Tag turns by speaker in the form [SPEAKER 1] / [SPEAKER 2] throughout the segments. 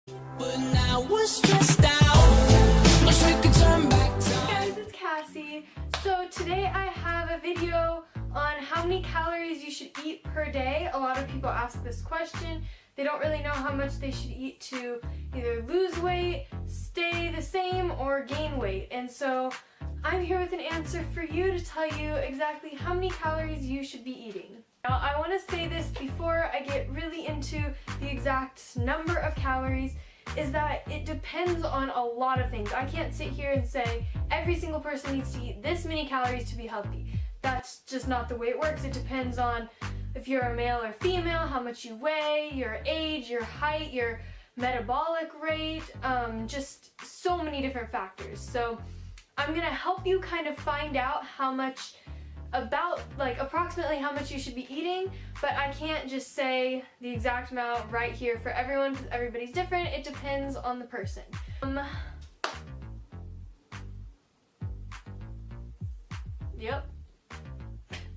[SPEAKER 1] But now we're stressed out. Wish we could turn back time.
[SPEAKER 2] Hey guys, it's Cassie. So today I have a video on how many calories you should eat per day. A lot of people ask this question. They don't really know how much they should eat to either lose weight, stay the same, or gain weight. And so I'm here with an answer for you to tell you exactly how many calories you should be eating. Now, I want to say this before I get really into the exact number of calories, is that it depends on a lot of things. I can't sit here and say every single person needs to eat this many calories to be healthy. That's just not the way it works. It depends on if you're a male or female, how much you weigh, your age, your height, your metabolic rate, just so many different factors. So I'm gonna help you kind of find out how much, approximately how much you should be eating, but I can't just say the exact amount right here for everyone because everybody's different. It depends on the person. Yep.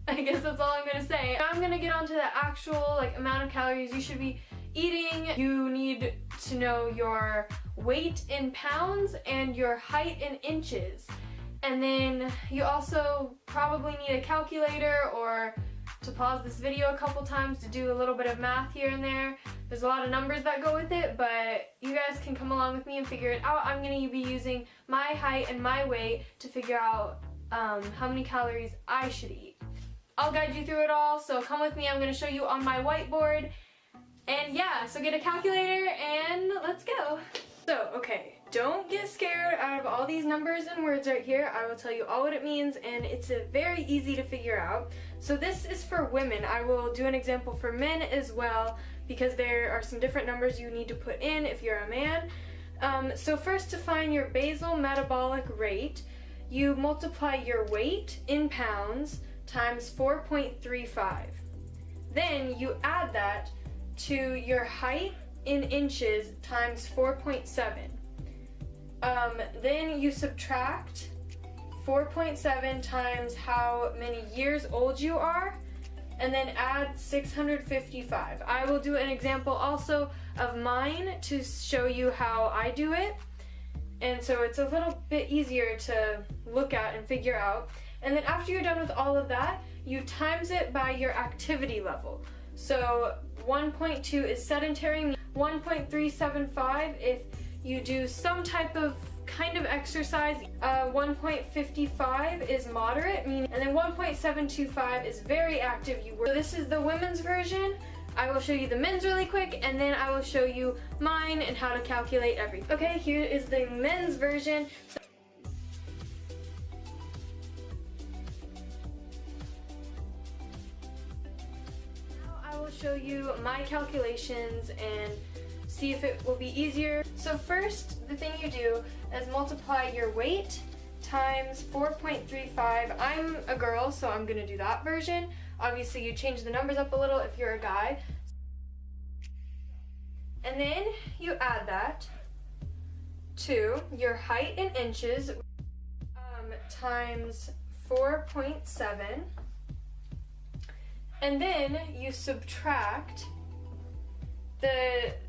[SPEAKER 2] I guess that's all I'm gonna say. Now I'm gonna get onto the actual amount of calories you should be eating. You need to know your weight in pounds and your height in inches. And then you also probably need a calculator or to pause this video a couple times to do a little bit of math here and there. There's a lot of numbers that go with it, but you guys can come along with me and figure it out. I'm going to be using my height and my weight to figure out how many calories I should eat. I'll guide you through it all, so come with me. I'm going to show you on my whiteboard. And yeah, so get a calculator and let's go. So, okay, don't get scared out of all these numbers and words right here. I will tell you all what it means, and it's very easy to figure out. So this is for women. I will do an example for men as well, because there are some different numbers you need to put in if you're a man. So first, to find your basal metabolic rate, you multiply your weight in pounds times 4.35. Then you add that to your height in inches times 4.7. Then you subtract 4.7 times how many years old you are, and then add 655. I will do an example also of mine to show you how I do it, and so it's a little bit easier to look at and figure out. And then after you're done with all of that, you times it by your activity level. So 1.2 is sedentary, 1.375 if you do some type of kind of exercise, 1.55 is moderate, and then 1.725 is very active. So this is the women's version. I will show you the men's really quick, and then I will show you mine and how to calculate everything. Okay, here is the men's version. Show you my calculations and see if it will be easier. So first, the thing you do is multiply your weight times 4.35. I'm a girl, so I'm gonna do that version. Obviously, you change the numbers up a little if you're a guy. And then you add that to your height in inches times 4.7. And then you subtract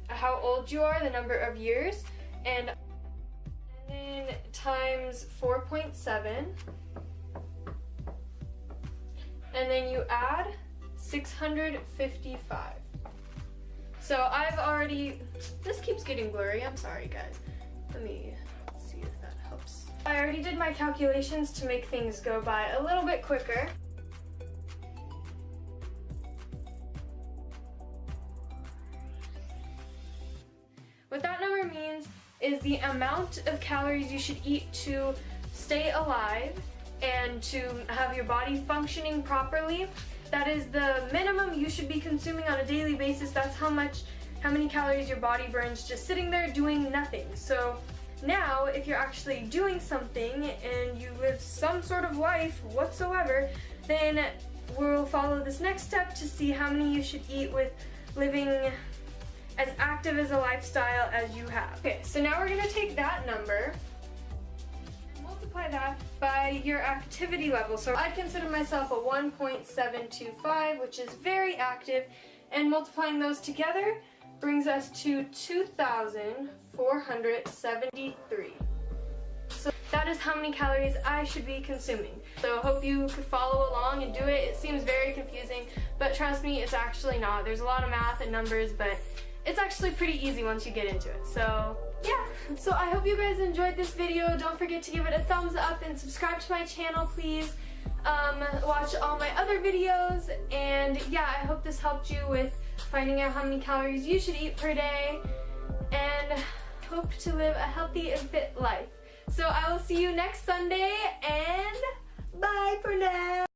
[SPEAKER 2] how old you are, the number of years, and then times 4.7. And then you add 655. So this keeps getting blurry, I'm sorry guys. Let me see if that helps. I already did my calculations to make things go by a little bit quicker. What that number means is the amount of calories you should eat to stay alive and to have your body functioning properly. That is the minimum you should be consuming on a daily basis. That's how many calories your body burns just sitting there doing nothing. So now, if you're actually doing something and you live some sort of life whatsoever, then we'll follow this next step to see how many you should eat with living as active as a lifestyle as you have. Okay, so now we're gonna take that number and multiply that by your activity level. So I consider myself a 1.725, which is very active, and multiplying those together brings us to 2,473. So that is how many calories I should be consuming. So I hope you could follow along and do it. It seems very confusing, but trust me, it's actually not. There's a lot of math and numbers, but it's actually pretty easy once you get into it. So yeah, so I hope you guys enjoyed this video. Don't forget to give it a thumbs up and subscribe to my channel, please. Watch all my other videos, and yeah, I hope this helped you with finding out how many calories you should eat per day, and hope to live a healthy and fit life. So I will see you next Sunday, and bye for now.